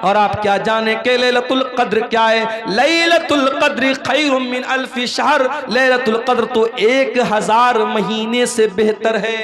और आप क्या जाने के लैलतुल कद्र क्या है। लैलतुल कद्र खैरुम मिन अल्फि शहर, लैलतुल कद्र तो 1000 महीने से बेहतर है।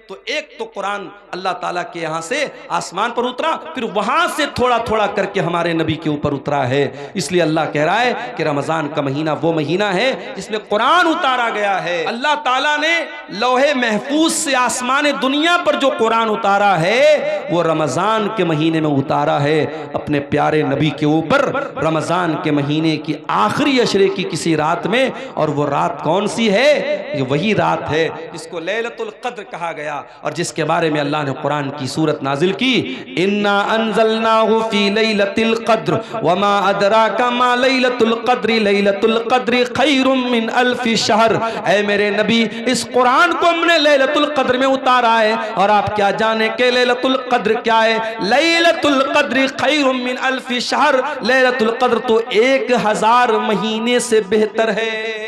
तो एक तो कुरान अल्लाह ताला के यहाँ से आसमान पर उतरा, फिर वहाँ से थोड़ा थोड़ा करके हमारे नबी के ऊपर उतरा है। इसलिए अल्लाह कह रहा है कि रमज़ान का महीना वो महीना है जिसमें कुरान उतारा गया है। अल्लाह ताला ने लौहे महफूज से आसमान दुनिया पर जो कुरान उतारा है वो रमज़ान के महीने में उतारा है अपने प्यारे नबी के ऊपर, रमज़ान के महीने की आखिरी अशरे की किसी रात में। और वो रात कौन सी है? ये वही रात है जिसको लैलतुल कद्र कहा गया और जिसके बारे में अल्लाह ने कुरान की सूरत नाजिल की, इन्ना अंज़लनाहु फी लैलतिल कद्र वमा अदराका मा लैलतुल कद्र लैलतुल कद्र खैरुम मिन अल्फि शहर। ऐ मेरे नबी, इस कुरान को हमने लैलतुल कद्र में उतारा है और आप क्या जाने के लैलतुल कद्र क्या है। लैलतुल कद्र खैरुम मिन अल्फि शहर, लैलतुल कद्र तो 1000 महीने से बेहतर है।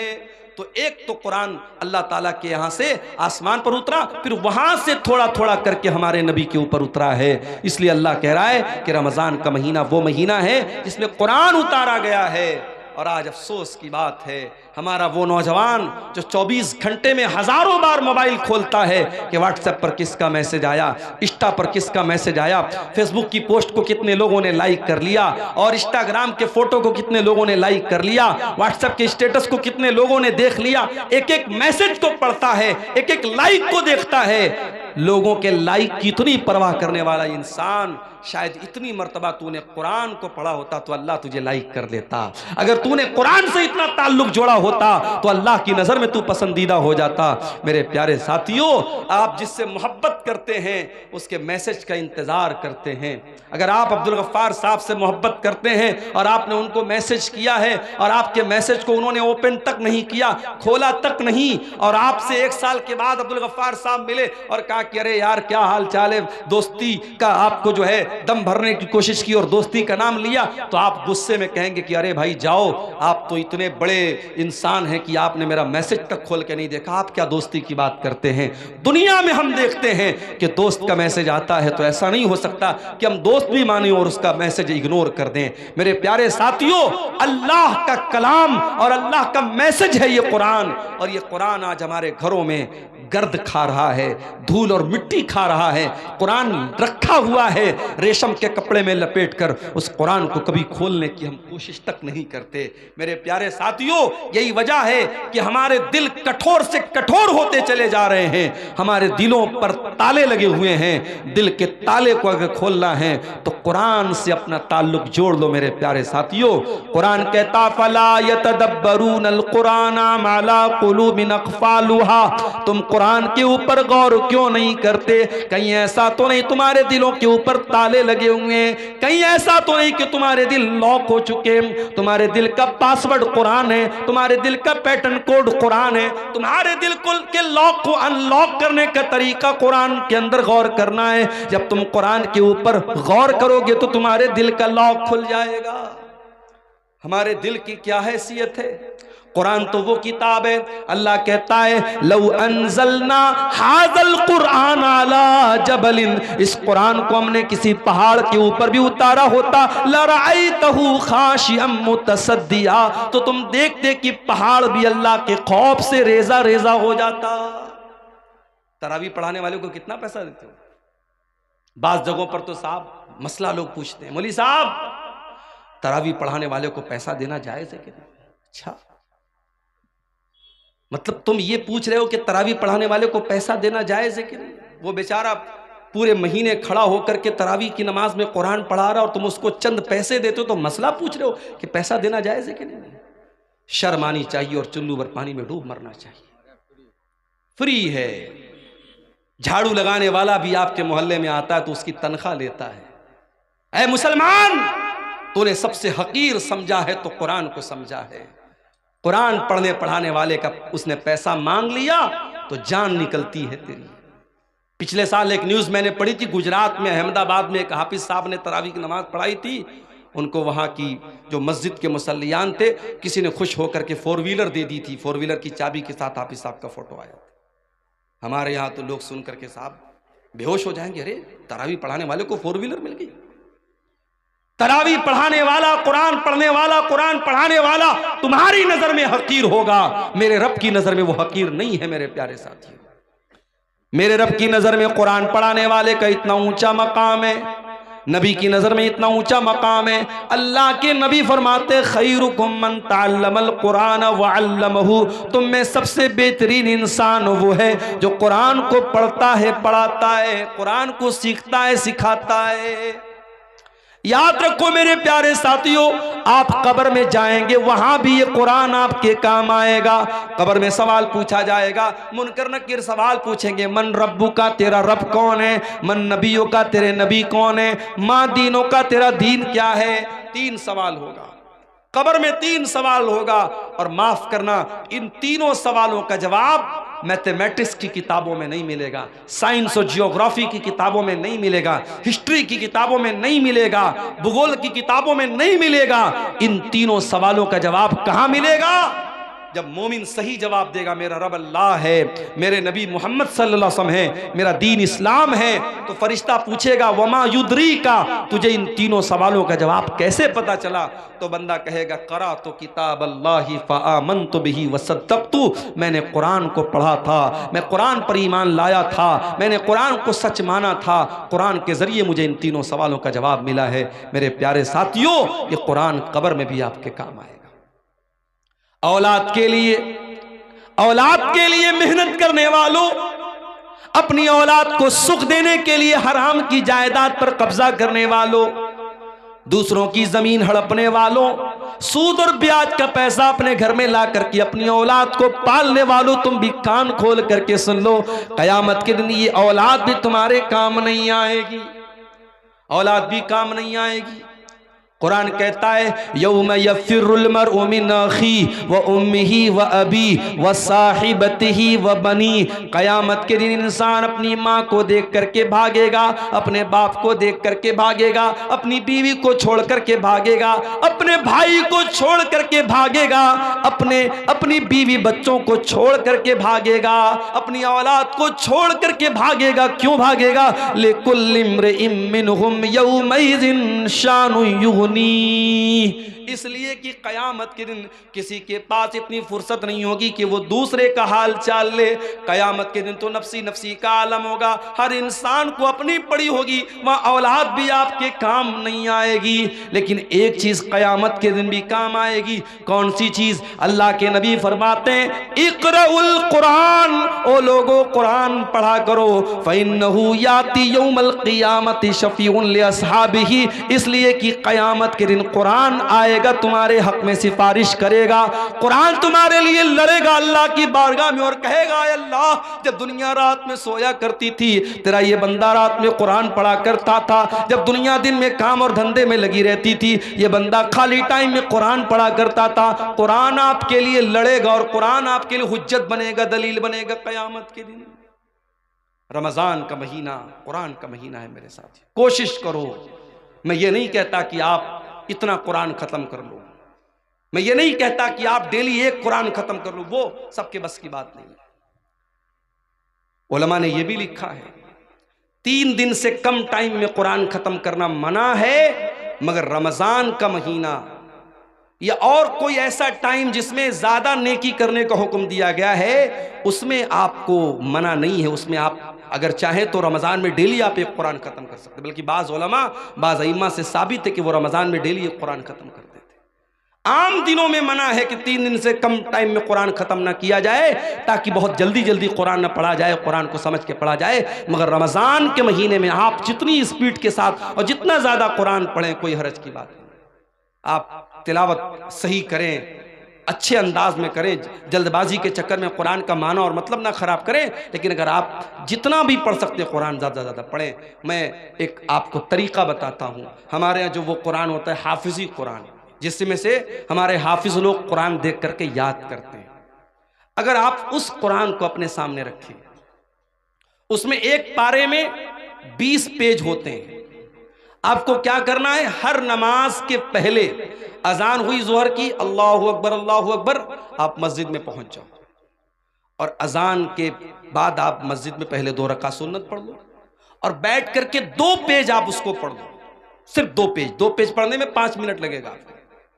तो एक तो कुरान अल्लाह ताला के यहाँ से आसमान पर उतरा, फिर वहाँ से थोड़ा थोड़ा करके हमारे नबी के ऊपर उतरा है। इसलिए अल्लाह कह रहा है कि रमज़ान का महीना वो महीना है जिसमें कुरान उतारा गया है। और आज अफसोस की बात है, हमारा वो नौजवान जो 24 घंटे में हज़ारों बार मोबाइल खोलता है कि व्हाट्सएप पर किसका मैसेज आया, इंस्टा पर किसका मैसेज आया, फेसबुक की पोस्ट को कितने लोगों ने लाइक कर लिया और इंस्टाग्राम के फोटो को कितने लोगों ने लाइक कर लिया, व्हाट्सएप के स्टेटस को कितने लोगों ने देख लिया। एक एक मैसेज को पढ़ता है, एक एक लाइक को देखता है। लोगों के लाइक की इतनी परवाह करने वाला इंसान, शायद इतनी मर्तबा तूने कुरान को पढ़ा होता तो अल्लाह तुझे लाइक कर लेता। अगर तूने कुरान से इतना ताल्लुक जोड़ा होता तो अल्लाह की नज़र में तू पसंदीदा हो जाता। मेरे प्यारे साथियों, आप जिससे मोहब्बत करते हैं उसके मैसेज का इंतज़ार करते हैं। अगर आप अब्दुल गफ्फार साहब से मोहब्बत करते हैं और आपने उनको मैसेज किया है और आपके मैसेज को उन्होंने ओपन तक नहीं किया, खोला तक नहीं, और आपसे 1 साल के बाद अब्दुल गफ्फार साहब मिले और कहा कि अरे यार क्या हाल चाल है, दोस्ती का आपको जो है दम भरने की कोशिश की और दोस्ती का नाम लिया, तो आप गुस्से में कहेंगे कि अरे भाई जाओ, आप तो इतने बड़े इंसान हैं कि आपने मेरा मैसेज तक खोल के नहीं देखा, आप क्या दोस्ती की बात करते हैं। दुनिया में हम देखते हैं कि दोस्त का मैसेज आता है तो ऐसा नहीं हो सकता कि हम दोस्त भी माने और उसका मैसेज इग्नोर कर दें। मेरे प्यारे साथियों, अल्लाह का कलाम और अल्लाह का मैसेज है ये कुरान, और ये कुरान आज हमारे घरों में गर्द खा रहा है, धूल और मिट्टी खा रहा है। कुरान रखा हुआ है रेशम के कपड़े में लपेटकर, उस कुरान को कभी खोलने की हम कोशिश तक नहीं करते। मेरे प्यारे साथियों, यही वजह है कि हमारे दिल कठोर से कठोर होते चले जा रहे हैं, हमारे दिलों पर ताले लगे हुए हैं। दिल के ताले को अगर खोलना है तो कुरान से अपना ताल्लुक जोड़ लो। मेरे प्यारे साथियों, कुरान कहता फला यतदब्बरूनल कुरान अला कुलूबिन अक़फ़ालुहा, तुम कुरान के ऊपर गौर क्यों नहीं करते? कहीं ऐसा तो नहीं तुम्हारे दिलों के ऊपर ताले लगे हुए हैं, कहीं ऐसा तो नहीं कि तुम्हारे दिल लॉक हो चुके, तुम्हारे दिल का पासवर्ड कुरान है, तुम्हारे दिल का पैटर्न कोड कुरान है, तुम्हारे दिल के लॉक को अनलॉक करने का तरीका कुरान के अंदर गौर करना है। जब तुम कुरान के ऊपर गौर करोगे तो तुम्हारे दिल का लॉक खुल जाएगा। हमारे दिल की क्या हैसियत है? कुरान तो वो किताब है, अल्लाह कहता है लौ अंज़लना हाज़ल कुरान अला जबलिन, इस कुरान को हमने किसी पहाड़ के ऊपर भी उतारा होता, लरअयतहु खाशिअम मुतसद्दिया, तो तुम देखते कि पहाड़ भी अल्लाह के खौफ से रेजा रेजा हो जाता। तरावी पढ़ाने वाले को कितना पैसा देते हो? बाज़ जगहों पर तो साहब मसला लोग पूछते हैं, मौलवी साहब तरावी पढ़ाने वाले को पैसा देना जायज़ है कि नहीं? अच्छा, मतलब तुम ये पूछ रहे हो कि तरावी पढ़ाने वाले को पैसा देना जायज़ है कि नहीं? वो बेचारा पूरे महीने खड़ा होकर के तरावी की नमाज में कुरान पढ़ा रहा और तुम उसको चंद पैसे देते हो तो मसला पूछ रहे हो कि पैसा देना जायज़ है कि नहीं? शर्म आनी चाहिए और चुल्लू भर पानी में डूब मरना चाहिए। फ्री है, झाड़ू लगाने वाला भी आपके मोहल्ले में आता है तो उसकी तनख्वाह लेता है। ऐ मुसलमान, तूने सबसे हकीर समझा है तो कुरान को समझा है। कुरान पढ़ने पढ़ाने वाले का उसने पैसा मांग लिया तो जान निकलती है तेरी। पिछले साल एक न्यूज़ मैंने पढ़ी थी, गुजरात में अहमदाबाद में एक हाफिज साहब ने तरावी की नमाज पढ़ाई थी। उनको वहाँ की जो मस्जिद के मुसल्लियान थे, किसी ने खुश होकर के 4 व्हीलर दे दी थी। 4 व्हीलर की चाबी के साथ हाफिज साहब का फोटो आया। हमारे यहाँ तो लोग सुन करके साहब बेहोश हो जाएंगे, अरे तरावी पढ़ाने वाले को 4 व्हीलर मिल गई। तरावी पढ़ाने वाला, कुरान पढ़ने वाला, कुरान पढ़ाने वाला तुम्हारी नजर में हकीर होगा, मेरे रब की नजर में वो हकीर नहीं है। मेरे प्यारे साथियों, मेरे रब की नजर में कुरान पढ़ाने वाले का इतना ऊंचा मकाम है, नबी की नजर में इतना ऊंचा मकाम है। अल्लाह के नबी फरमाते खैरुकुम मन तअल्लमल कुरान व अल्लमहु, तुम में सबसे बेहतरीन इंसान वो है जो कुरान को पढ़ता है, पढ़ाता है, कुरान को सीखता है, सिखाता है। याद रखो मेरे प्यारे साथियों, आप कब्र में जाएंगे, वहां भी ये कुरान आपके काम आएगा। कब्र में सवाल पूछा जाएगा, मुनकर नकीर सवाल पूछेंगे, मन रब्बु का, तेरा रब कौन है? मन नबियों का, तेरे नबी कौन है? माँ दीनों का, तेरा दीन क्या है? 3 सवाल होगा कब्र में, 3 सवाल होगा। और माफ करना, इन तीनों सवालों का जवाब मैथमेटिक्स की किताबों में नहीं मिलेगा, साइंस और जियोग्राफी की किताबों में नहीं मिलेगा, हिस्ट्री की किताबों में नहीं मिलेगा, भूगोल की किताबों में नहीं मिलेगा। इन तीनों सवालों का जवाब कहां मिलेगा? जब मोमिन सही जवाब देगा, मेरा रब अल्लाह है, मेरे नबी मोहम्मद सल्लल्लाहु अलैहि वसल्लम है, मेरा दीन इस्लाम है, तो फरिश्ता पूछेगा वमा युद्री का, तुझे इन तीनों सवालों का जवाब कैसे पता चला? तो बंदा कहेगा करा तो किताब अल्लाह फ़आमनतु बिही वसद्दक़तु, मैंने कुरान को पढ़ा था, मैं कुरान पर ईमान लाया था, मैंने कुरान को सच माना था, कुरान के जरिए मुझे इन तीनों सवालों का जवाब मिला है। मेरे प्यारे साथियों, ये कुरान कब्र में भी आपके काम आएगा। औलाद के लिए मेहनत करने वालों, अपनी औलाद को सुख देने के लिए हराम की जायदाद पर कब्जा करने वालों, दूसरों की जमीन हड़पने वालों, सूद और ब्याज का पैसा अपने घर में ला करके अपनी औलाद को पालने वालों, तुम भी कान खोल करके सुन लो, कयामत के दिन ये औलाद भी तुम्हारे काम नहीं आएगी, औलाद भी काम नहीं आएगी। कुरान कहता है यौम यफ़िरुल मरउ मिन अख़ी व उम्मिही व अबी व साहिबतिही व बनी, क़यामत के दिन इंसान अपनी माँ को देख करके भागेगा, अपने बाप को देख करके भागेगा, अपनी बीवी को छोड़ करके भागेगा, अपने भाई को छोड़ करके भागेगा, अपनी बीवी बच्चों को छोड़ करके भागेगा, अपनी औलाद को छोड़ करके भागेगा। क्यों भागेगा? लिकुल्लि इम्रिइम मिनहुम यौमइज़िन शानु युग़नी, इसलिए कि कयामत के दिन किसी के पास इतनी फुर्सत नहीं होगी कि वो दूसरे का हाल चाल ले। कयामत के दिन तो नफसी नफसी का आलम होगा, हर इंसान को अपनी पड़ी होगी, वहाँ औलाद भी आपके काम नहीं आएगी। लेकिन एक चीज कयामत के दिन भी काम आएगी। कौन सी चीज? अल्लाह के नबी फरमाते हैं इक़राउल कुरान, ओ लोगो कुरान पढ़ा करो, फ़इन्नहु याती यौमल क़ियामति शफ़ीउन लिअस्हाबिही, इसलिए कि कयामत के दिन कुरान आएगा, तुम्हारे हक में सिफारिश करेगा, कुरान तुम्हारे लिए लड़ेगा अल्लाह की बारगाह में और कहेगा अल्लाह, जब दुनिया रात में सोया करती थी, तेरा ये बंदा रात में कुरान पढ़ा करता था, जब दुनिया दिन में काम और धंधे में लगी रहती थी, ये बंदा खाली टाइम में कुरान पढ़ा करता था, कुरान आपके लिए लड़ेगा और कुरान आपके लिए हुज्जत बनेगा, दलील बनेगा कयामत के दिन। रमजान का महीना कुरान का महीना है मेरे साथी, कोशिश करो। मैं ये नहीं कहता कि आप इतना कुरान खत्म कर लो, मैं ये नहीं कहता कि आप डेली एक कुरान खत्म कर लो, वो सबके बस की बात नहीं है। उलमा ने यह भी लिखा है 3 दिन से कम टाइम में कुरान खत्म करना मना है, मगर रमजान का महीना या और कोई ऐसा टाइम जिसमें ज्यादा नेकी करने का हुक्म दिया गया है, उसमें आपको मना नहीं है। उसमें आप अगर चाहें तो रमज़ान में डेली आप एक कुरान ख़त्म कर सकते, बल्कि बाज़ उलमा बाज़ अइम्मा से साबित है कि वो रमज़ान में डेली एक कुरान ख़त्म करते थे। आम दिनों में मना है कि 3 दिन से कम टाइम में कुरान ख़त्म ना किया जाए, ताकि बहुत जल्दी जल्दी कुरान ना पढ़ा जाए, कुरान को समझ के पढ़ा जाए। मगर रमज़ान के महीने में आप जितनी स्पीड के साथ और जितना ज़्यादा कुरान पढ़ें, कोई हरज की बात नहीं। आप तिलावत सही करें, अच्छे अंदाज में करें, जल्दबाजी के चक्कर में कुरान का माना और मतलब ना ख़राब करें। लेकिन अगर आप जितना भी पढ़ सकते हैं कुरान ज़्यादा ज़्यादा पढ़ें। मैं एक आपको तरीक़ा बताता हूँ। हमारे यहाँ जो वो कुरान होता है हाफिज़ी कुरान, जिसमें से हमारे हाफिज़ लोग कुरान देख करके याद करते हैं, अगर आप उस कुरान को अपने सामने रखें, उसमें एक पारे में 20 पेज होते हैं। आपको क्या करना है? हर नमाज के पहले अजान हुई ज़ोहर की, अल्लाहु अकबर, आप मस्जिद में पहुंच जाओ और अजान के बाद आप मस्जिद में पहले 2 रकात सुन्नत पढ़ लो और बैठ करके 2 पेज आप उसको पढ़ लो। सिर्फ 2 पेज पढ़ने में 5 मिनट लगेगा।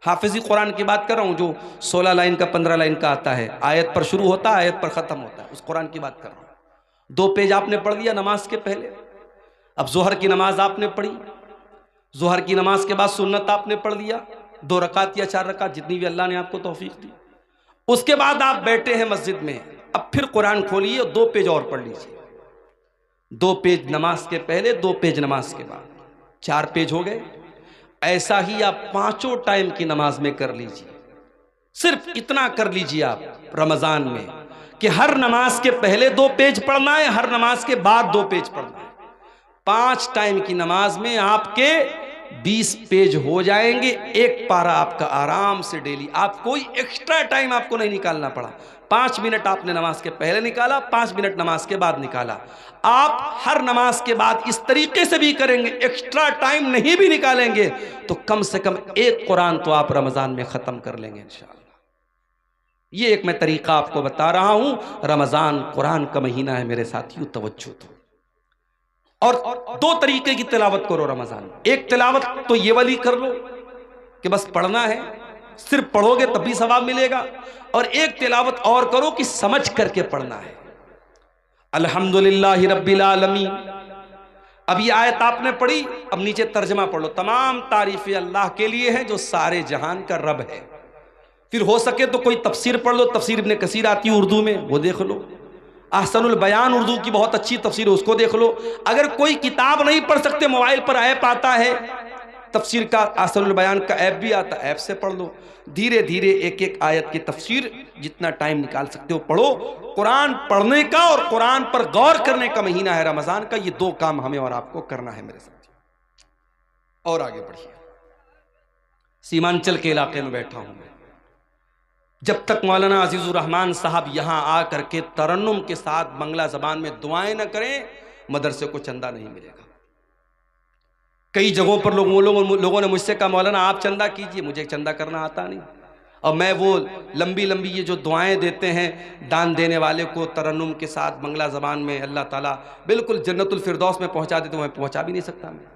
हाफिजी कुरान की बात कर रहा हूँ, जो 16 लाइन का 15 लाइन का आता है, आयत पर शुरू होता है आयत पर ख़त्म होता है, उस कुरान की बात कर रहा हूँ। 2 पेज आपने पढ़ लिया नमाज के पहले। अब जोहर की नमाज आपने पढ़ी, जोहर की नमाज के बाद सुन्नत आपने पढ़ लिया, 2 रकात या 4 रकात, जितनी भी अल्लाह ने आपको तौफीक दी। उसके बाद आप बैठे हैं मस्जिद में, अब फिर कुरान खोलिए और 2 पेज और पढ़ लीजिए। 2 पेज नमाज के पहले, 2 पेज नमाज के बाद, 4 पेज हो गए। ऐसा ही आप 5 टाइम की नमाज में कर लीजिए। सिर्फ इतना कर लीजिए आप रमजान में कि हर नमाज के पहले 2 पेज पढ़ना है, हर नमाज के बाद 2 पेज पढ़ना है। 5 टाइम की नमाज में आपके 20 पेज हो जाएंगे। एक पारा आपका आराम से डेली, आप कोई एक्स्ट्रा टाइम आपको नहीं निकालना पड़ा। 5 मिनट आपने नमाज के पहले निकाला, 5 मिनट नमाज के बाद निकाला। आप हर नमाज के बाद इस तरीके से भी करेंगे, एक्स्ट्रा टाइम नहीं भी निकालेंगे, तो कम से कम एक कुरान तो आप रमजान में खत्म कर लेंगे इंशाअल्लाह। ये एक मैं तरीका आपको बता रहा हूं। रमजान कुरान का महीना है मेरे साथियों, तवज्जो दो। और 2 तरीके की तिलावत करो रमजान में। एक तिलावत तो ये वाली कर लो कि बस पढ़ना है, सिर्फ पढ़ोगे तब भी सवाब मिलेगा। और एक तिलावत और करो कि समझ करके पढ़ना है। अल्हम्दुलिल्लाहि रब्बिल आलमीन। अब ये आयत आपने पढ़ी, अब नीचे तर्जमा पढ़ लो। तमाम तारीफें अल्लाह के लिए हैं जो सारे जहान का रब है। फिर हो सके तो कोई तफसीर पढ़ लो, तफसीर इब्ने कसीर आती है उर्दू में, वो देख लो। अहसनुल बयान उर्दू की बहुत अच्छी तफसीर है, उसको देख लो। अगर कोई किताब नहीं पढ़ सकते, मोबाइल पर ऐप आता है तफसीर का, अहसनुल बयान का ऐप भी आता है, ऐप से पढ़ लो। धीरे धीरे एक एक आयत की तफसीर जितना टाइम निकाल सकते हो पढ़ो। कुरान पढ़ने का और कुरान पर गौर करने का महीना है रमजान का। ये 2 काम हमें और आपको करना है मेरे साथ। और आगे बढ़िए। सीमांचल के इलाके में बैठा हूं मैं। जब तक मौलाना अजीजुर रहमान साहब यहां आकर के तरन्नुम के साथ बंगला जबान में दुआएं न करें, मदरसे को चंदा नहीं मिलेगा। कई जगहों पर लोगों ने मुझसे कहा मौलाना आप चंदा कीजिए, मुझे चंदा करना आता नहीं। और मैं वो लंबी लंबी ये जो दुआएं देते हैं दान देने वाले को तरन्नुम के साथ बंगला ज़बान में, अल्लाह ताला बिल्कुल जन्नतुल फिरदौस में पहुंचा देते, मैं पहुंचा भी नहीं सकता मैं।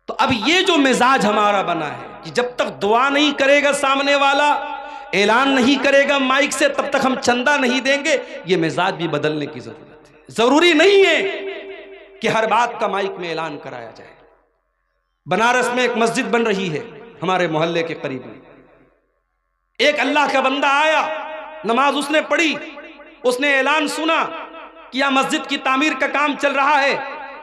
तो अब ये जो मिजाज हमारा बना है कि जब तक दुआ नहीं करेगा सामने वाला, ऐलान नहीं करेगा माइक से, तब तक हम चंदा नहीं देंगे। ये मिजाज भी बदलने की जरूरत है। जरूरी नहीं है कि हर बात का माइक में ऐलान कराया जाए। बनारस में एक मस्जिद बन रही है हमारे मोहल्ले के करीब में। एक अल्लाह का बंदा आया, नमाज उसने पढ़ी, उसने ऐलान सुना कि यह मस्जिद की तामीर का काम चल रहा है।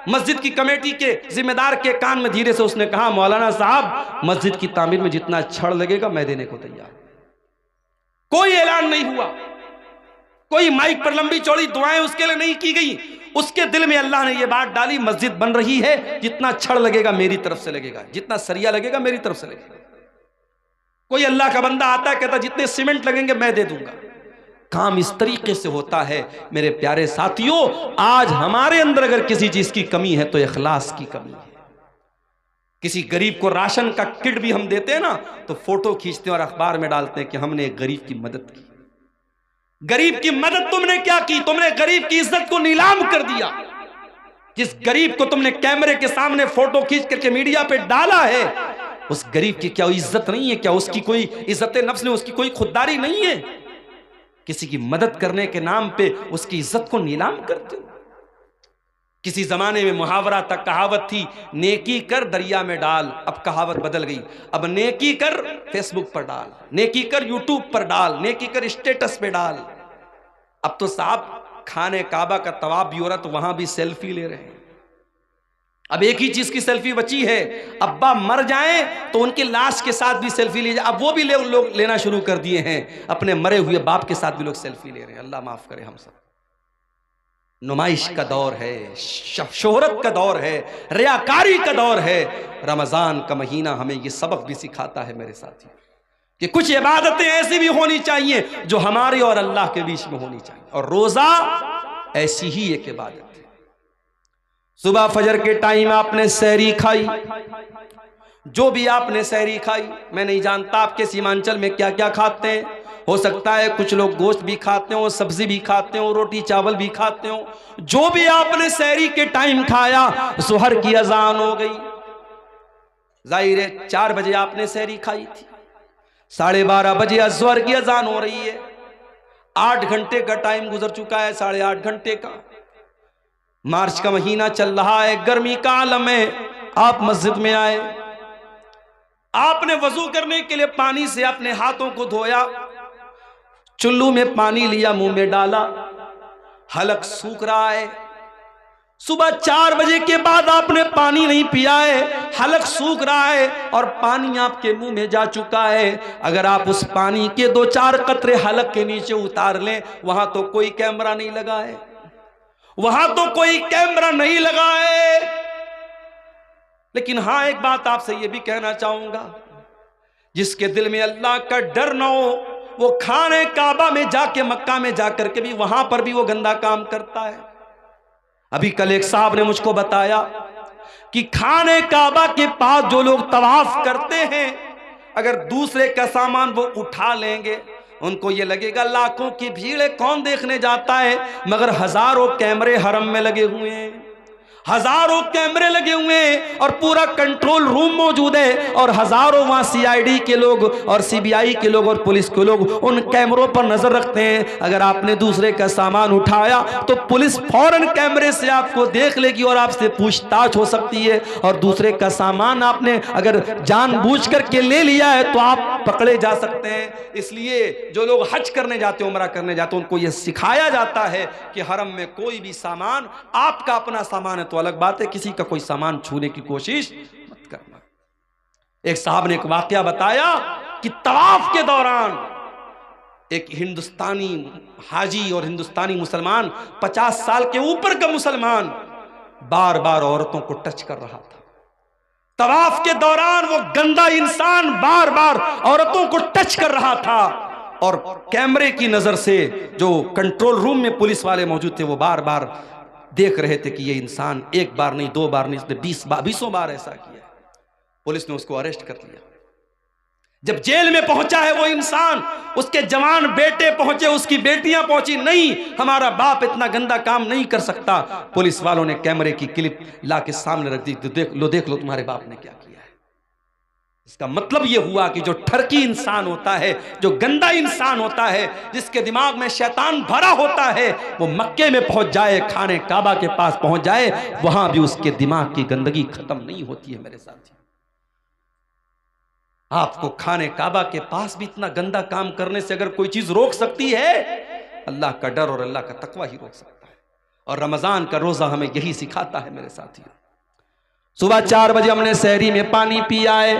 मस्जिद की कमेटी के जिम्मेदार के कान में धीरे से उसने कहा मौलाना साहब मस्जिद की तामीर में जितना छड़ लगेगा मैं देने को तैयार। कोई ऐलान नहीं हुआ, कोई माइक पर लंबी चौड़ी दुआएं उसके लिए नहीं की गई। उसके दिल में अल्लाह ने यह बात डाली मस्जिद बन रही है, जितना छड़ लगेगा मेरी तरफ से लगेगा, जितना सरिया लगेगा मेरी तरफ से लगेगा। कोई अल्लाह का बंदा आता है कहता जितने सीमेंट लगेंगे मैं दे दूंगा। काम इस तरीके से होता है मेरे प्यारे साथियों। आज हमारे अंदर अगर किसी चीज की कमी है तो इखलास की कमी है। किसी गरीब को राशन का किट भी हम देते हैं ना, तो फोटो खींचते हैं और अखबार में डालते हैं कि हमने एक गरीब की मदद की। गरीब की मदद तुमने क्या की? तुमने गरीब की इज्जत को नीलाम कर दिया। जिस गरीब को तुमने कैमरे के सामने फोटो खींच करके मीडिया पे डाला है, उस गरीब की क्या इज्जत नहीं है? क्या उसकी कोई इज्जत नफ्स नहीं, उसकी कोई खुददारी नहीं है? किसी की मदद करने के नाम पे उसकी इज्जत को नीलाम करते हो। किसी जमाने में मुहावरा तक कहावत थी नेकी कर दरिया में डाल, अब कहावत बदल गई। अब नेकी कर फेसबुक पर डाल, नेकी कर यूट्यूब पर डाल, नेकी कर स्टेटस पे डाल। अब तो साहब खाने काबा का तवाफ भी हो रहा तो वहां भी सेल्फी ले रहे हैं। अब एक ही चीज की सेल्फी बची है, अब्बा मर जाएं तो उनके लाश के साथ भी सेल्फी ले जाए। अब वो भी लोग लेना शुरू कर दिए हैं, अपने मरे हुए बाप के साथ भी लोग सेल्फी ले रहे हैं। अल्लाह माफ करे हम सब। नुमाइश का दौर है, शोहरत का दौर है, रियाकारी का दौर है। रमजान का महीना हमें ये सबक भी सिखाता है मेरे साथी कि कुछ इबादतें ऐसी भी होनी चाहिए जो हमारे और अल्लाह के बीच में होनी चाहिए। और रोजा ऐसी ही एक इबादत है। सुबह फजर के टाइम आपने सहरी खाई, जो भी आपने सहरी खाई, मैं नहीं जानता आपके सीमांचल में क्या क्या खाते हैं। हो सकता है कुछ लोग गोश्त भी खाते हो, सब्जी भी खाते हो, रोटी चावल भी खाते हो। जो भी आपने सहरी के टाइम खाया, सुहर की अजान हो गई, जाहिर है 4 बजे आपने सहरी खाई थी, 12:30 बजे अज़्हर की अजान हो रही है, 8 घंटे का टाइम गुजर चुका है, 8.5 घंटे का। मार्च का महीना चल रहा है, गर्मी का आलम है। आप मस्जिद में आए, आपने वजू करने के लिए पानी से अपने हाथों को धोया, चुल्लू में पानी लिया, मुंह में डाला, हलक सूख रहा है। सुबह 4 बजे के बाद आपने पानी नहीं पिया है, हलक सूख रहा है और पानी आपके मुंह में जा चुका है। अगर आप उस पानी के 2-4 कतरे हलक के नीचे उतार लें, वहां तो कोई कैमरा नहीं लगा है, वहां तो कोई कैमरा नहीं लगा है। लेकिन हां, एक बात आपसे यह भी कहना चाहूंगा, जिसके दिल में अल्लाह का डर ना हो, वो खाने काबा में जाके, मक्का में जाकर के भी वहां पर भी वो गंदा काम करता है। अभी कल एक साहब ने मुझको बताया कि खाने काबा के पास जो लोग तवाफ करते हैं, अगर दूसरे का सामान वो उठा लेंगे, उनको ये लगेगा लाखों की भीड़ है, कौन देखने जाता है, मगर हजारों कैमरे हरम में लगे हुए हैं, हजारों कैमरे लगे हुए हैं और पूरा कंट्रोल रूम मौजूद है और हजारों वहां सीआईडी के लोग और सीबीआई के लोग और पुलिस के लोग उन कैमरों पर नजर रखते हैं। अगर आपने दूसरे का सामान उठाया तो पुलिस फौरन कैमरे से आपको देख लेगी और आपसे पूछताछ हो सकती है, और दूसरे का सामान आपने अगर जानबूझ करके ले लिया है तो आप पकड़े जा सकते हैं। इसलिए जो लोग हज करने जाते, उम्रा करने जाते, उनको यह सिखाया जाता है कि हरम में कोई भी सामान, आपका अपना सामान है तो अलग बात है, किसी का कोई सामान छूने की कोशिश मत करना। एक साहब ने एक वाकया बताया कि तवाफ के दौरान एक हिंदुस्तानी हाजी और हिंदुस्तानी मुसलमान, 50 साल के ऊपर का मुसलमान, बार बार औरतों को टच कर रहा था। तवाफ के दौरान वो गंदा इंसान बार बार औरतों को टच कर रहा था और कैमरे की नजर से जो कंट्रोल रूम में पुलिस वाले मौजूद थे, वो बार बार देख रहे थे कि ये इंसान एक बार नहीं, 2 बार नहीं, इसने 20 बार ऐसा किया। पुलिस ने उसको अरेस्ट कर लिया। जब जेल में पहुंचा है वो इंसान, उसके जवान बेटे पहुंचे, उसकी बेटियां पहुंची, नहीं हमारा बाप इतना गंदा काम नहीं कर सकता। पुलिस वालों ने कैमरे की क्लिप ला के सामने रख दी, तो देख लो तुम्हारे बाप ने क्या किया है। इसका मतलब यह हुआ कि जो ठरकी इंसान होता है, जो गंदा इंसान होता है, जिसके दिमाग में शैतान भरा होता है, वो मक्के में पहुंच जाए, खाने काबा के पास पहुंच जाए, वहां भी उसके दिमाग की गंदगी खत्म नहीं होती है। मेरे साथी, आपको खाने काबा के पास भी इतना गंदा काम करने से अगर कोई चीज रोक सकती है, अल्लाह का डर और अल्लाह का तकवा ही रोक सकता है। और रमजान का रोजा हमें यही सिखाता है। मेरे साथियों, सुबह 4 बजे हमने सहरी में पानी पिया है,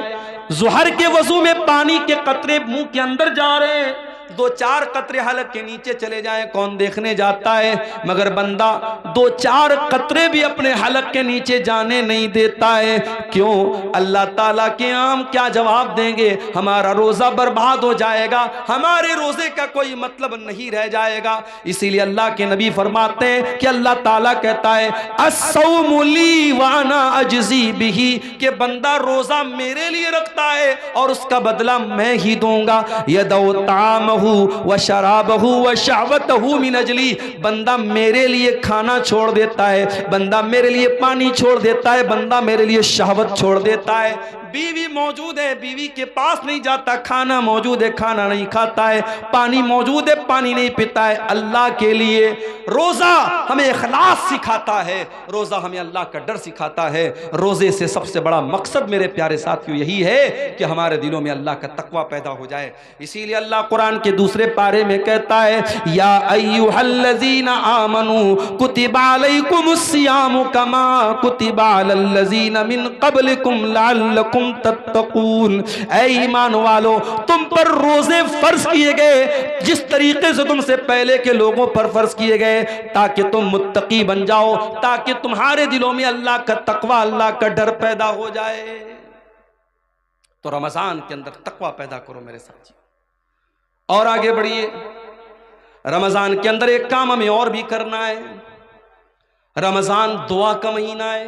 जुहर के वजू में पानी के कतरे मुंह के अंदर जा रहे हैं, 2-4 कतरे हलक के नीचे चले जाएं, कौन देखने जाता है, मगर बंदा 2-4 कतरे भी अपने हलक के नीचे जाने नहीं देता है। क्यों? अल्लाह ताला के आम क्या जवाब देंगे? हमारा रोजा बर्बाद हो जाएगा, हमारे रोजे का कोई मतलब नहीं रह जाएगा। इसीलिए अल्लाह के नबी फरमाते हैं कि अल्लाह ताला कहता है अस्सौमु ली व अना अजज़ी बिही, कि बंदा रोजा मेरे लिए रखता है और उसका बदला मैं ही दूंगा। यदौ ताम व शराबहु व शहवतहु मिन अजली, बंदा मेरे लिए खाना छोड़ देता है, बंदा मेरे लिए पानी छोड़ देता है, बंदा मेरे लिए शहवत छोड़ देता है। बीवी मौजूद है, बीवी के पास नहीं जाता, खाना मौजूद है, खाना नहीं खाता है, पानी मौजूद है, पानी नहीं पीता है। अल्लाह के लिए रोजा हमें इखलास सिखाता है, रोजा हमें अल्लाह का डर सिखाता है। रोजे से सबसे बड़ा मकसद मेरे प्यारे साथियों यही है कि हमारे दिलों में अल्लाह का तकवा पैदा हो जाए। इसीलिए अल्लाह कुरान के दूसरे पारे में कहता है या अय्युहल्लज़ीना आमनू कुतिबा अलैकुमुस्सियामु कमा कुतिबा अलल्लज़ीना मिन क़ब्लिकुम लअल्लकुम तत्तकून। ऐ ईमान वालो, तुम पर रोजे फर्ज किए गए जिस तरीके से तुमसे पहले के लोगों पर फर्ज किए गए, ताकि तुम मुत्तकी बन जाओ, ताकि तुम्हारे दिलों में अल्लाह का तकवा, अल्लाह का डर पैदा हो जाए। तो रमजान के अंदर तकवा पैदा करो मेरे साथी, और आगे बढ़िए। रमजान के अंदर एक काम हमें और भी करना है। रमजान दुआ का महीना है,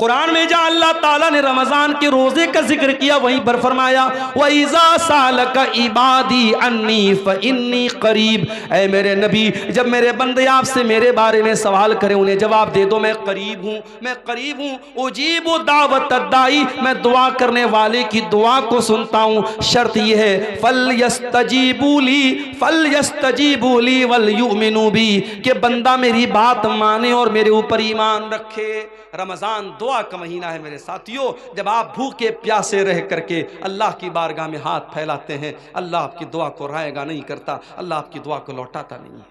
कुरान में जहाँ अल्लाह ताला ने रमज़ान के रोज़े का जिक्र किया वहीं पर फरमाया वइज़ा सालका इबादी अन्नी फ़इन्नी क़रीब। ऐ मेरे नबी, जब मेरे बंदे आपसे मेरे बारे में सवाल करें उन्हें जवाब दे दो मैं करीब हूँ, मैं करीब हूँ। उजीबु दावत दाई, मैं दुआ करने वाले की दुआ को सुनता हूँ। शर्त यह है फल यस्तजीबू ली वल युमिनू बी, कि बंदा मेरी बात माने और मेरे ऊपर ईमान रखे। रमज़ान दुआ का महीना है मेरे साथियों। जब आप भूखे प्यासे रह करके अल्लाह की बारगाह में हाथ फैलाते हैं, अल्लाह आपकी दुआ को रायगा नहीं करता, अल्लाह आपकी दुआ को लौटाता नहीं है।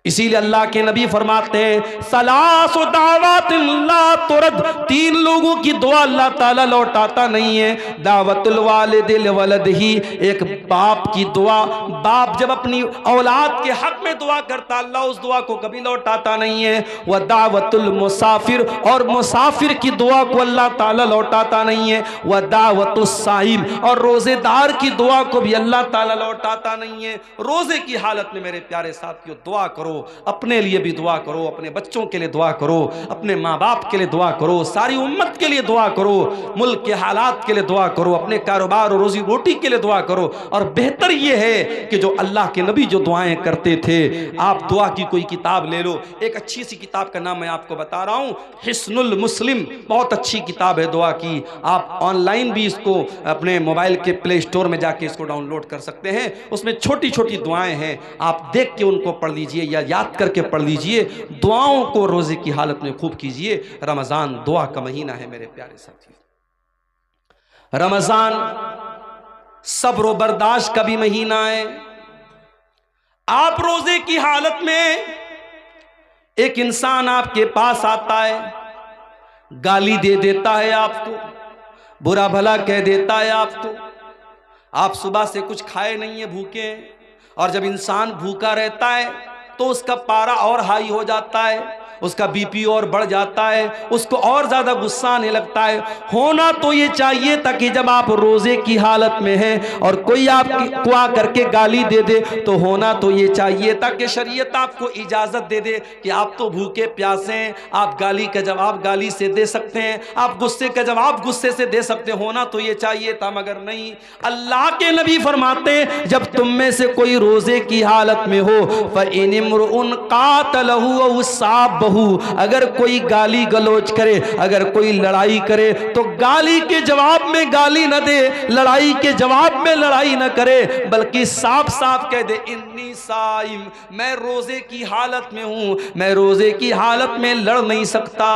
इसीलिए अल्लाह के नबी फरमाते हैं सलासु दावतिन ला तुरद, 3 लोगों की दुआ अल्लाह ताला लौटाता नहीं है। दावतुल वालिदिल वलदिही, एक बाप की दुआ, बाप जब अपनी औलाद के हक में दुआ करता अल्लाह उस दुआ को कभी लौटाता नहीं है। वह दावतुल मुसाफिर, और मुसाफिर की दुआ को अल्लाह ताला लौटाता नहीं है। वह दावतुस साइम, और रोजेदार की दुआ को भी अल्लाह ताला लौटाता नहीं है। रोजे की हालत में मेरे प्यारे साथियों दुआ करो, अपने लिए भी दुआ करो, अपने बच्चों के लिए दुआ करो, अपने माँ बाप के लिए दुआ करो, सारी उम्मत के लिए दुआ करो, मुल्क के हालात के लिए दुआ करो, अपने कारोबार और रोजी रोटी के लिए दुआ करो। और बेहतर यह है कि जो अल्लाह के नबी जो दुआएं करते थे, आप दुआ की कोई किताब ले लो। एक अच्छी सी किताब का नाम मैं आपको बता रहा हूँ, हिस्नुल मुस्लिम, बहुत अच्छी किताब है दुआ की। आप ऑनलाइन भी इसको अपने मोबाइल के प्ले स्टोर में जाके इसको डाउनलोड कर सकते हैं। उसमें छोटी छोटी दुआएं हैं, आप देख के उनको पढ़ लीजिए या याद करके पढ़ लीजिए। दुआओं को रोजे की हालत में खूब कीजिए। रमजान दुआ का महीना है मेरे प्यारे साथी। रमजान सब्र बर्दाश्त का भी महीना है। आप रोजे की हालत में एक इंसान आपके पास आता है, गाली दे देता है आपको, बुरा भला कह देता है आपको, आप सुबह से कुछ खाए नहीं है, भूखे हैं। और जब इंसान भूखा रहता है तो उसका पारा और हाई हो जाता है, उसका बीपी और बढ़ जाता है, उसको और ज्यादा गुस्सा आने लगता है। होना तो ये चाहिए ताकि जब आप रोजे की हालत में हैं और कोई आपको आ करके गाली दे दे तो होना तो ये चाहिए ताकि शरीयत आपको इजाजत दे दे कि आप तो भूखे प्यासे हैं, आप गाली का जवाब गाली से दे सकते हैं, आप गुस्से का जवाब गुस्से से दे सकते हैं। होना तो ये चाहिए था, मगर नहीं। अल्लाह के नबी फरमाते हैं जब तुम में से कोई रोजे की हालत में हो फ़इनिम्रुउन क़ातलहु औ साबहु, अगर कोई गाली गलोच करे, अगर कोई लड़ाई करे तो गाली के जवाब में गाली न दे, लड़ाई के जवाब में लड़ाई न करे, बल्कि साफ साफ कह दे इन्नी साइम, मैं रोजे की हालत में हूं, मैं रोजे की हालत में लड़ नहीं सकता।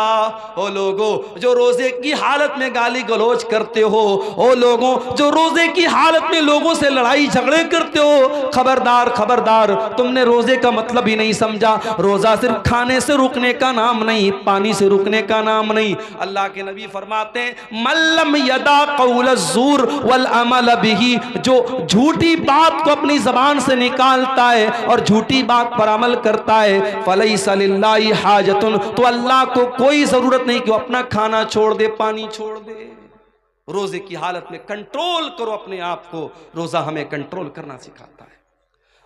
ओ लोगों जो रोजे की हालत में गाली गलोच करते हो, ओ लोगों जो रोजे की हालत में लोगों से लड़ाई झगड़े करते हो, खबरदार खबरदार, तुमने रोजे का मतलब ही नहीं समझा। रोजा सिर्फ खाने से रुकने का नाम नहीं, पानी से रुकने का नाम नहीं। अल्लाह के नबी फरमाते हैं मल्लम यदा कौल ज़ूर वल अमल बिही, जो झूठी बात को अपनी जबान से निकालता है और झूठी बात पर अमल करता है, फलैसा लिल्लाहि हाजतुन, तो अल्लाह को कोई जरूरत नहीं कि वो अपना खाना छोड़ दे, पानी छोड़ दे। रोजे की हालत में कंट्रोल करो अपने आप को। रोजा हमें कंट्रोल करना सिखाता है।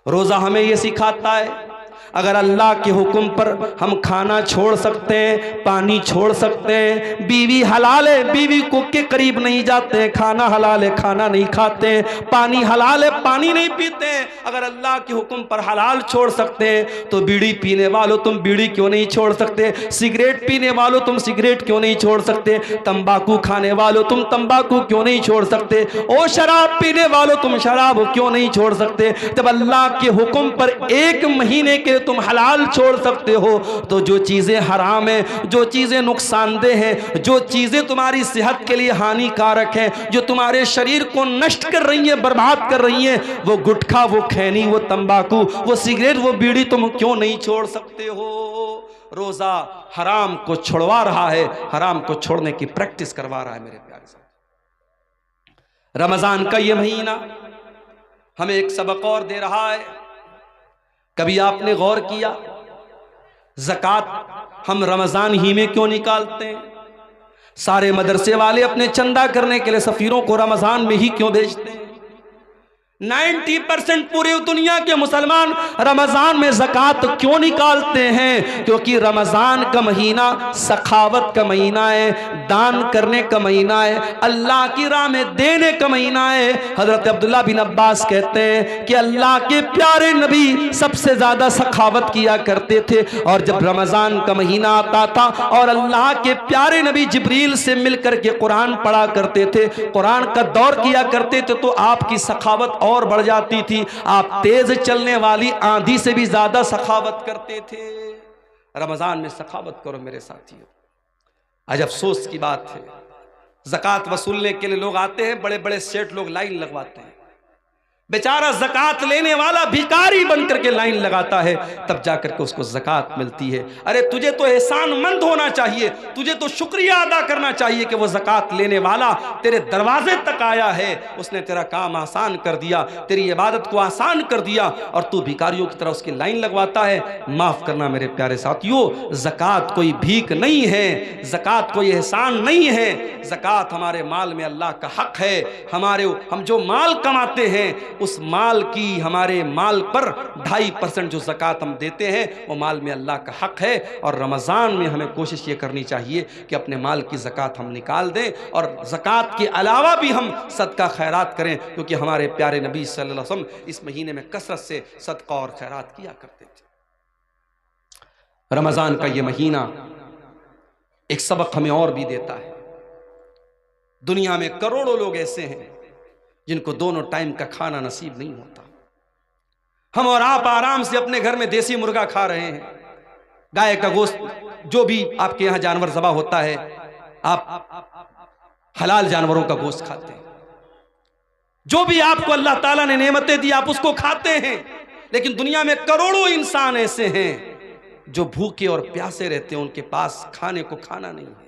रोजा हमें यह सिखाता है अगर अल्लाह के हुक्म पर हम खाना छोड़ सकते हैं, पानी छोड़ सकते हैं, बीवी हलाल है बीवी को के करीब नहीं जाते हैं, खाना हलाल है खाना नहीं खाते हैं, पानी हलाल है पानी नहीं पीते हैं, अगर अल्लाह के हुक्म पर हलाल छोड़ सकते हैं तो बीड़ी पीने वालों तुम बीड़ी क्यों नहीं छोड़ सकते, सिगरेट पीने वालों तुम सिगरेट क्यों नहीं छोड़ सकते, तंबाकू खाने वालों तुम तंबाकू क्यों नहीं छोड़ सकते, ओ शराब पीने वालों तुम शराब क्यों नहीं छोड़ सकते। जब अल्लाह के हुक्म पर 1 महीने के तुम हलाल छोड़ सकते हो तो जो चीजें हराम है, जो चीजें नुकसानदेह हैं, जो चीजें तुम्हारी सेहत के लिए हानिकारक हैं, जो तुम्हारे शरीर को नष्ट कर रही हैं, बर्बाद कर रही हैं, वो गुटखा, वो खैनी, वो तंबाकू, वो सिगरेट, वो बीड़ी तुम क्यों नहीं छोड़ सकते हो। रोजा हराम को छुड़वा रहा है, हराम को छोड़ने की प्रैक्टिस करवा रहा है मेरे प्यारे साथ। रमजान का ये महीना हमें एक सबक और दे रहा है। कभी आपने गौर किया ज़कात हम रमज़ान ही में क्यों निकालते हैं? सारे मदरसे वाले अपने चंदा करने के लिए सफ़ीरों को रमज़ान में ही क्यों भेजते हैं? 90% पूरी दुनिया के मुसलमान रमजान में ज़कात क्यों निकालते हैं? क्योंकि रमजान का महीना सखावत का महीना है, दान करने का महीना है, अल्लाह की राह में देने का महीना है। हजरत अब्दुल्ला बिन अब्बास कहते हैं कि अल्लाह के प्यारे नबी सबसे ज्यादा सखावत किया करते थे, और जब रमजान का महीना आता था और अल्लाह के प्यारे नबी जिब्रील से मिलकर के कुरान पढ़ा करते थे, कुरान का दौर किया करते थे, तो आपकी सखावत और बढ़ जाती थी। आप तेज चलने वाली आंधी से भी ज्यादा सखावत करते थे। रमजान में सखावत करो मेरे साथियों। आज अफसोस की बात है, ज़कात वसूलने के लिए लोग आते हैं, बड़े बड़े सेठ लोग लाइन लगवाते हैं, बेचारा ज़कात लेने वाला भिखारी बनकर के लाइन लगाता है, तब जाकर के उसको ज़कात मिलती है। अरे तुझे तो एहसानमंद होना चाहिए, तुझे तो शुक्रिया अदा करना चाहिए कि वो ज़कात लेने वाला तेरे दरवाजे तक आया है, उसने तेरा काम आसान कर दिया, तेरी इबादत को आसान कर दिया, और तू भिखारियों की तरह उसकी लाइन लगवाता है। माफ़ करना मेरे प्यारे साथियों, ज़कात कोई भीख नहीं है, ज़कात कोई एहसान नहीं है। ज़कात हमारे माल में अल्लाह का हक है। हम जो माल कमाते हैं उस माल की, हमारे माल पर 2.5% जो ज़कात हम देते हैं वो माल में अल्लाह का हक है। और रमज़ान में हमें कोशिश ये करनी चाहिए कि अपने माल की ज़कात हम निकाल दें, और ज़कात के अलावा भी हम सदका खैरात करें, क्योंकि हमारे प्यारे नबी सल्लल्लाहु अलैहि वसल्लम इस महीने में कसरत से सदका और खैरात किया करते थे। रमज़ान का ये महीना एक सबक हमें और भी देता है। दुनिया में करोड़ों लोग ऐसे हैं जिनको दोनों टाइम का खाना नसीब नहीं होता। हम और आप आराम से अपने घर में देसी मुर्गा खा रहे हैं, गाय का गोश्त, जो भी आपके यहाँ जानवर ज़बा होता है, आप हलाल जानवरों का गोश्त खाते हैं। जो भी आपको अल्लाह ताला ने नेमतें दी आप उसको खाते हैं। लेकिन दुनिया में करोड़ों इंसान ऐसे हैं जो भूखे और प्यासे रहते हैं, उनके पास खाने को खाना नहीं है।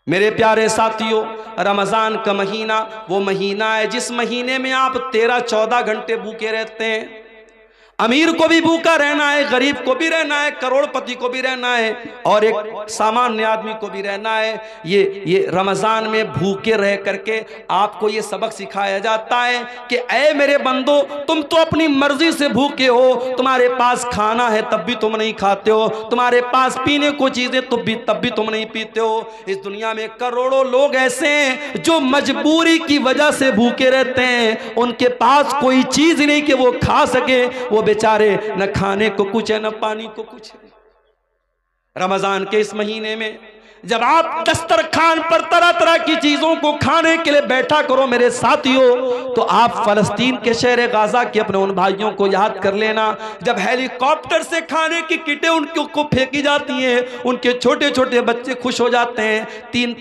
मेरे प्यारे साथियों, रमज़ान का महीना वो महीना है जिस महीने में आप 13-14 घंटे भूखे रहते हैं। अमीर को भी भूखा रहना है, गरीब को भी रहना है, करोड़पति को भी रहना है, और एक सामान्य आदमी को भी रहना है। ये रमज़ान में भूखे रह करके आपको ये सबक सिखाया जाता है कि ऐ मेरे बंदो, तुम तो अपनी मर्जी से भूखे हो, तुम्हारे पास खाना है तब भी तुम नहीं खाते हो, तुम्हारे पास पीने को चीज़ें तब भी तुम नहीं पीते हो। इस दुनिया में करोड़ों लोग ऐसे हैं जो मजबूरी की वजह से भूखे रहते हैं, उनके पास कोई चीज़ नहीं कि वो खा सके, वो बेचारे न खाने को कुछ है न पानी को कुछ है। रमजान के इस महीने में जब आप दस्तरखान पर तरह तरह की चीजों को खाने के लिए बैठा करो मेरे साथियों, तो आप फलस्तीन के शहर गाजा के अपने उन भाइयों को याद कर लेना, जब हेलीकॉप्टर से खाने की किटें उनको फेंकी जाती हैं, उनके छोटे छोटे बच्चे खुश हो जाते हैं। 3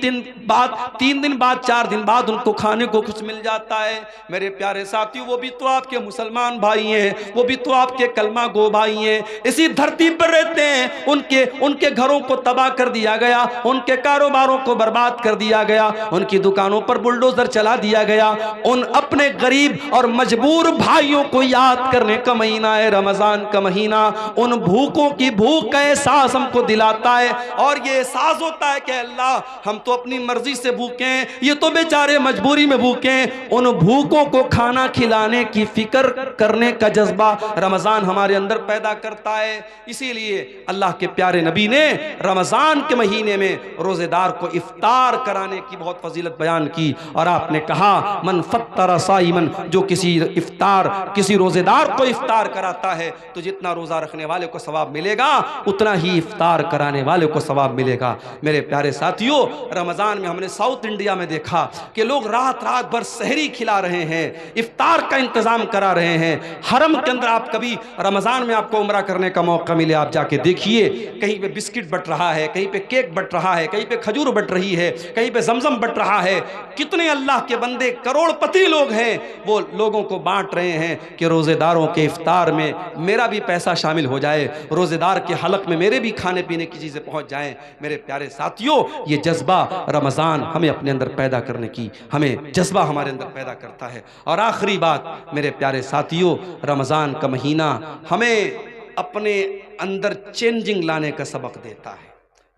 दिन बाद 4 दिन बाद उनको खाने को कुछ मिल जाता है। मेरे प्यारे साथियों, वो भी तो आपके मुसलमान भाई हैं, वो भी तो आपके कलमा गो भाई हैं, इसी धरती पर रहते हैं। उनके घरों को तबाह कर दिया गया, उनके कारोबारों को बर्बाद कर दिया गया, उनकी दुकानों पर बुलडोजर चला दिया गया। उन अपने गरीब और मजबूर भाइयों को याद करने का महीना है रमजान का महीना। उन भूखों की भूख का एहसास हमको दिलाता है, और ये एहसास होता है कि अल्लाह हम तो अपनी मर्जी से भूखे हैं, ये तो बेचारे मजबूरी में भूखे हैं। उन भूखों को खाना खिलाने की फिक्र करने का जज्बा रमजान हमारे अंदर पैदा करता है। इसीलिए अल्लाह के प्यारे नबी ने रमजान के महीने में रोजेदार को इफ्तार कराने की बहुत फजीलत बयान की, और आपने कहा मन फत्तर साइमन, जो किसी रोजेदार को इफ्तार कराता है तो जितना रोजा रखने वाले को सवाब मिलेगा उतना ही इफ्तार कराने वाले को सवाब मिलेगा। मेरे प्यारे साथियों, रमजान में हमने साउथ इंडिया में देखा कि लोग रात रात भर सहरी खिला रहे हैं, इफ्तार का इंतजाम करा रहे हैं। हरम के अंदर आप कभी रमजान में आपको उम्रा करने का मौका मिले, आप जाके देखिए, कहीं पे बिस्किट बट रहा है, कहीं पे केक बट रहा है, कहीं पे खजूर बट रही है, कहीं पे जमजम बट रहा है। कितने अल्लाह के बंदे करोड़पति लोग हैं, वो लोगों को बांट रहे हैं कि रोजेदारों के इफ्तार में मेरा भी पैसा शामिल हो जाए, रोजेदार के हलक में मेरे भी खाने पीने की चीजें पहुंच जाएं। मेरे प्यारे साथियों, ये जज्बा रमजान हमें अपने अंदर पैदा करने की, हमें जज्बा हमारे अंदर पैदा करता है। और आखिरी बात मेरे प्यारे साथियों, रमजान का महीना हमें अपने अंदर चेंजिंग लाने का सबक देता है।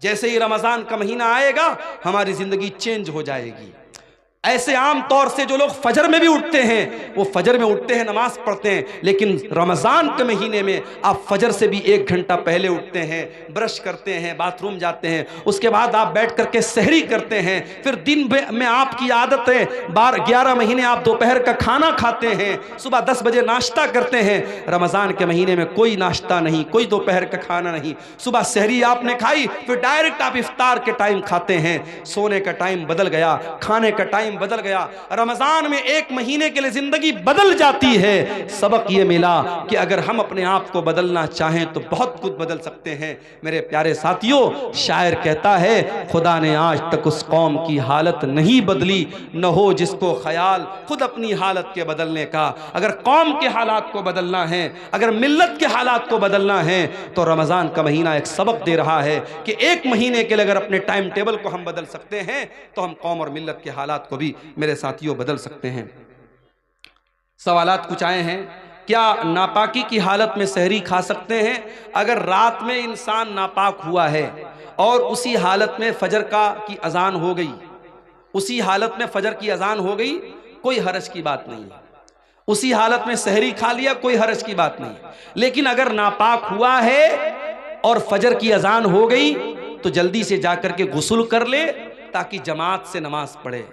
जैसे ही रमज़ान का महीना आएगा हमारी ज़िंदगी चेंज हो जाएगी। ऐसे आम तौर से जो लोग फजर में भी उठते हैं, वो फजर में उठते हैं, नमाज पढ़ते हैं, लेकिन रमज़ान के महीने में आप फजर से भी 1 घंटा पहले उठते हैं, ब्रश करते हैं, बाथरूम जाते हैं, उसके बाद आप बैठ करके सहरी करते हैं, फिर दिन में आपकी आदत है 11 महीने आप दोपहर का खाना खाते हैं, सुबह 10 बजे नाश्ता करते हैं। रमज़ान के महीने में कोई नाश्ता नहीं, कोई दोपहर का खाना नहीं, सुबह सहरी आपने खाई, फिर डायरेक्ट आप इफ्तार के टाइम खाते हैं। सोने का टाइम बदल गया, खाने का टाइम बदल गया। रमजान में 1 महीने के लिए जिंदगी बदल जाती है। सबक ये मिला कि अगर हम अपने आप को बदलना चाहें तो बहुत कुछ बदल सकते हैं। मेरे प्यारे साथियों, शायर कहता है, खुदा ने आज तक उस कौम की हालत नहीं बदली, न हो जिसको ख्याल खुद अपनी हालत के बदलने का। अगर कौम के हालात को बदलना है, अगर मिल्लत के हालात को बदलना है, तो रमजान का महीना एक सबक दे रहा है कि 1 महीने के लिए अगर अपने टाइम टेबल को हम बदल सकते हैं तो हम कौम और मिल्लत के हालात को भी मेरे साथियों बदल सकते हैं। सवालात कुछ आए हैं। क्या नापाकी की हालत में सहरी खा सकते हैं? अगर रात में इंसान नापाक हुआ है और उसी हालत में फजर की अजान हो गई, उसी हालत में फजर की अजान हो गई, कोई हरज की बात नहीं है। उसी हालत में सहरी खा लिया, कोई हरज की बात नहीं। लेकिन अगर नापाक हुआ है और फजर की अजान हो गई तो जल्दी से जाकर के गुस्ल कर ले ताकि जमात से नमाज पढ़े।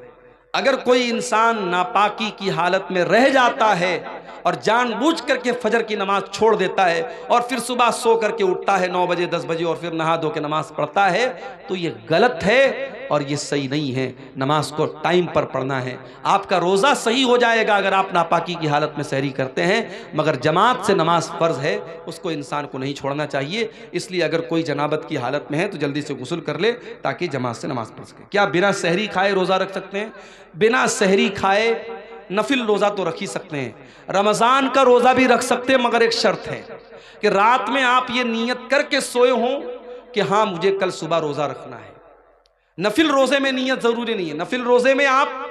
अगर कोई इंसान नापाकी की हालत में रह जाता है और जानबूझ करके फजर की नमाज छोड़ देता है और फिर सुबह सो करके उठता है 9 बजे 10 बजे और फिर नहा धो के नमाज पढ़ता है, तो ये गलत है और ये सही नहीं है। नमाज को टाइम पर पढ़ना है। आपका रोज़ा सही हो जाएगा अगर आप नापाकी की हालत में सहरी करते हैं, मगर जमात से नमाज फ़र्ज़ है, उसको इंसान को नहीं छोड़ना चाहिए। इसलिए अगर कोई जनाबत की हालत में है तो जल्दी से गुस्ल कर ले ताकि जमात से नमाज पढ़ सके। क्या बिना सहरी खाए रोज़ा रख सकते हैं? बिना सहरी खाए नफिल रोज़ा तो रख ही सकते हैं। रमज़ान का रोज़ा भी रख सकते हैं, मगर एक शर्त है कि रात में आप ये नीयत करके सोए हों कि हाँ मुझे कल सुबह रोज़ा रखना है। नफिल रोज़े में नीयत ज़रूरी नहीं है। नफिल रोज़े में आप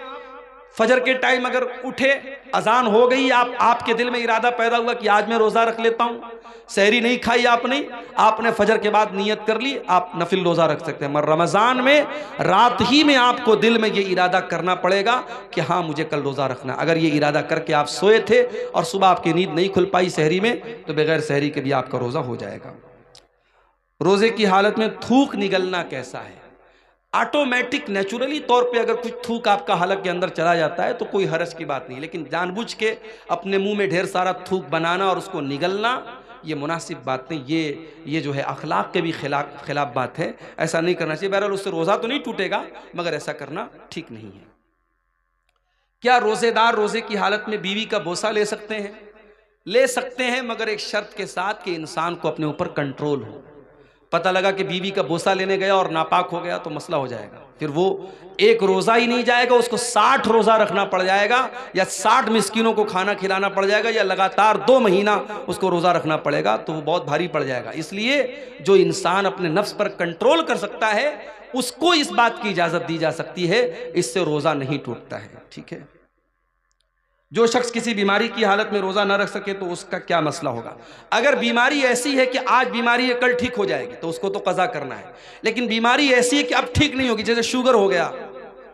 फजर के टाइम अगर उठे, अजान हो गई, आपके दिल में इरादा पैदा हुआ कि आज मैं रोज़ा रख लेता हूँ, सहरी नहीं खाई आपने फजर के बाद नियत कर ली, आप नफिल रोज़ा रख सकते हैं। मगर रमज़ान में रात ही में आपको दिल में ये इरादा करना पड़ेगा कि हाँ मुझे कल रोज़ा रखना। अगर ये इरादा करके आप सोए थे और सुबह आपकी नींद नहीं खुल पाई सहरी में, तो बगैर सहरी के भी आपका रोज़ा हो जाएगा। रोज़े की हालत में थूक निगलना कैसा है? ऑटोमेटिक नेचुरली तौर पे अगर कुछ थूक आपका हलक के अंदर चला जाता है तो कोई हरज की बात नहीं, लेकिन जानबूझ के अपने मुंह में ढेर सारा थूक बनाना और उसको निगलना, ये मुनासिब बात नहीं। ये जो है अखलाक के भी खिलाफ बात है। ऐसा नहीं करना चाहिए। बहरहाल उससे रोज़ा तो नहीं टूटेगा, मगर ऐसा करना ठीक नहीं है। क्या रोज़ेदार रोज़े की हालत में बीवी का बोसा ले सकते हैं? ले सकते हैं, मगर एक शर्त के साथ कि इंसान को अपने ऊपर कंट्रोल हो। पता लगा कि बीवी का बोसा लेने गया और नापाक हो गया तो मसला हो जाएगा। फिर वो एक रोज़ा ही नहीं जाएगा, उसको 60 रोज़ा रखना पड़ जाएगा, या 60 मिस्कीनों को खाना खिलाना पड़ जाएगा, या लगातार 2 महीना उसको रोज़ा रखना पड़ेगा, तो वो बहुत भारी पड़ जाएगा। इसलिए जो इंसान अपने नफ्स पर कंट्रोल कर सकता है उसको इस बात की इजाज़त दी जा सकती है, इससे रोज़ा नहीं टूटता है। ठीक है। जो शख्स किसी बीमारी की हालत में रोज़ा न रख सके तो उसका क्या मसला होगा? अगर बीमारी ऐसी है कि आज बीमारी है कल ठीक हो जाएगी तो उसको तो कज़ा करना है। लेकिन बीमारी ऐसी है कि अब ठीक नहीं होगी, जैसे शुगर हो गया,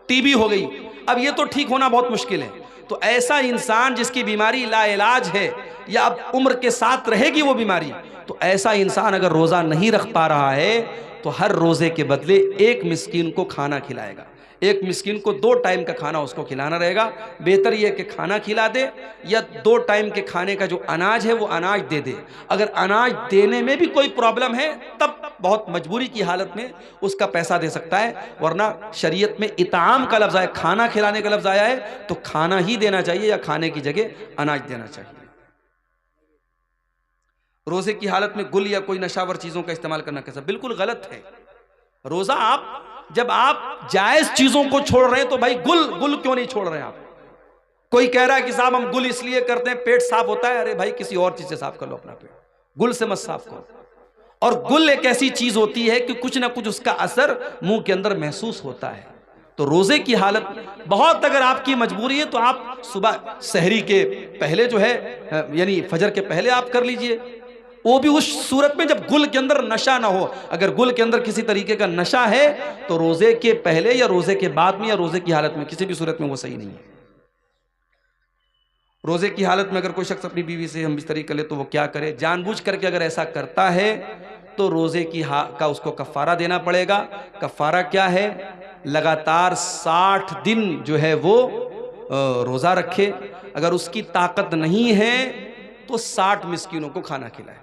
टीबी हो गई, अब ये तो ठीक होना बहुत मुश्किल है, तो ऐसा इंसान जिसकी बीमारी लाइलाज है या अब उम्र के साथ रहेगी वो बीमारी, तो ऐसा इंसान अगर रोज़ा नहीं रख पा रहा है तो हर रोज़े के बदले 1 मिस्कीन को खाना खिलाएगा। 1 मिस्कीन को 2 टाइम का खाना उसको खिलाना रहेगा। बेहतर यह कि खाना खिला दे या 2 टाइम के खाने का जो अनाज है वो अनाज दे दे। अगर अनाज देने में भी कोई प्रॉब्लम है तब बहुत मजबूरी की हालत में उसका पैसा दे सकता है, वरना शरीयत में इताम का लफ्ज़ आया, खाना खिलाने का लफ्ज़ आया है, तो खाना ही देना चाहिए या खाने की जगह अनाज देना चाहिए। रोज़े की हालत में गुल या कोई नशावर चीज़ों का इस्तेमाल करना कैसा? बिल्कुल गलत है। रोज़ा जब आप जायज़ चीज़ों को छोड़ रहे हैं तो भाई गुल क्यों नहीं छोड़ रहे हैं आप? कोई कह रहा है कि साहब हम गुल इसलिए करते हैं पेट साफ होता है, अरे भाई किसी और चीज़ से साफ कर लो अपना पेट, गुल से मत साफ करो। और गुल एक ऐसी चीज़ होती है कि कुछ ना कुछ उसका असर मुंह के अंदर महसूस होता है। तो रोज़े की हालत बहुत अगर आपकी मजबूरी है तो आप सुबह सहरी के पहले जो है यानी फजर के पहले आप कर लीजिए, वो भी उस सूरत में जब गुल के अंदर नशा ना हो। अगर गुल के अंदर किसी तरीके का नशा है तो रोजे के पहले या रोजे के बाद में या रोजे की हालत में किसी भी सूरत में वो सही नहीं है। रोजे की हालत में अगर कोई शख्स अपनी बीवी से हम बिस्तरी कर ले तो वो क्या करे? जानबूझ करके अगर ऐसा करता है तो रोजे का उसको कफ़ारा देना पड़ेगा। कफ़ारा क्या है? लगातार 60 दिन जो है वो रोजा रखे। अगर उसकी ताकत नहीं है तो 60 मिस्कीनों को खाना खिलाए।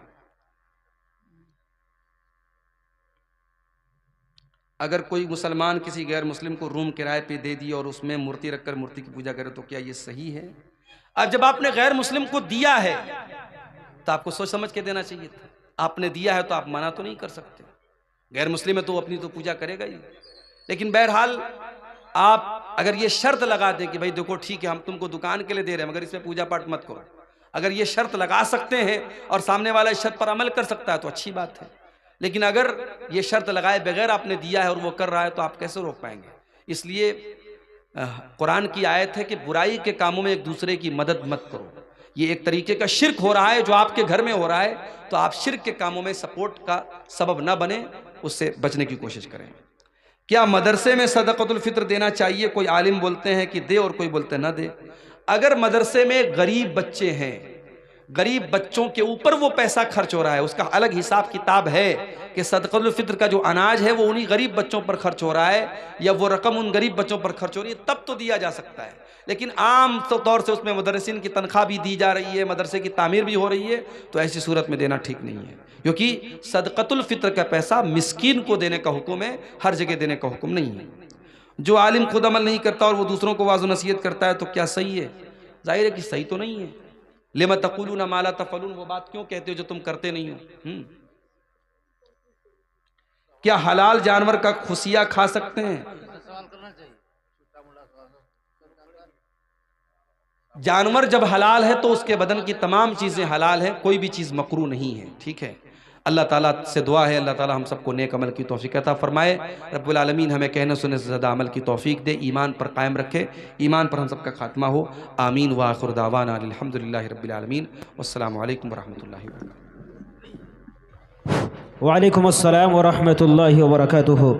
अगर कोई मुसलमान किसी गैर मुस्लिम को रूम किराए पे दे दिया और उसमें मूर्ति रखकर मूर्ति की पूजा करे तो क्या ये सही है? अब जब आपने गैर मुस्लिम को दिया है तो आपको सोच समझ के देना चाहिए था। आपने दिया है तो आप मना तो नहीं कर सकते। गैर मुस्लिम है तो अपनी तो पूजा करेगा ही। लेकिन बहरहाल आप अगर ये शर्त लगा दें कि भाई देखो ठीक है हम तुमको दुकान के लिए दे रहे हैं मगर इसमें पूजा पाठ मत करो, अगर ये शर्त लगा सकते हैं और सामने वाला इस शर्त पर अमल कर सकता है तो अच्छी बात है। लेकिन अगर ये शर्त लगाए बगैर आपने दिया है और वो कर रहा है तो आप कैसे रोक पाएंगे? इसलिए कुरान की आयत है कि बुराई के कामों में एक दूसरे की मदद मत करो। ये एक तरीके का शिर्क हो रहा है जो आपके घर में हो रहा है, तो आप शिर्क के कामों में सपोर्ट का सबब ना बने, उससे बचने की कोशिश करें। क्या मदरसे में सदक़तुल फित्र देना चाहिए? कोई आलिम बोलते हैं कि दे और कोई बोलते हैं ना दे। अगर मदरसे में गरीब बच्चे हैं, गरीब बच्चों के ऊपर वो पैसा खर्च हो रहा है, उसका अलग हिसाब किताब है कि सदक़तुल फित्र का जो अनाज है वो उन्हीं गरीब बच्चों पर खर्च हो रहा है या वो रकम उन गरीब बच्चों पर खर्च हो रही है, तब तो दिया जा सकता है। लेकिन आम तौर से उसमें मुदर्रिसीन की तनख्वाह भी दी जा रही है, मदरसे की तामीर भी हो रही है, तो ऐसी सूरत में देना ठीक नहीं है। क्योंकि सदक़तुल फित्र का पैसा मिस्कीन को देने का हुक्म है, हर जगह देने का हुक्म नहीं है। जो आलिम खुद अमल नहीं करता और वो दूसरों को वाज़ नसीहत करता है तो क्या सही है? जाहिर है कि सही तो नहीं है। लिमा तक़ूलूना मा ला तफ़अलून, वो बात क्यों कहते हो जो तुम करते नहीं हो? क्या हलाल जानवर का खुसिया खा सकते हैं? जानवर जब हलाल है तो उसके बदन की तमाम चीज़ें हलाल हैं, कोई भी चीज़ मकरूह नहीं है। ठीक है, अल्लाह ताला से दुआ है अल्लाह ताला हम सबको नेक अमल की तौफीक अता फरमाए। रब्बुल आलमीन हमें कहने सुनने से ज़्यादा अमल की तौफीक दे, ईमान पर कायम रखे, ईमान पर हम सबका खात्मा हो। आमीन व आखिर दावाना अल्हम्दुलिल्लाहि रब्बिल आलमीन। वस्सलामु अलैकुम वरहमतुल्लाहि व बरकातुहू। वालेकुम अस्सलाम व रहमतुल्लाहि व बरकातुहू।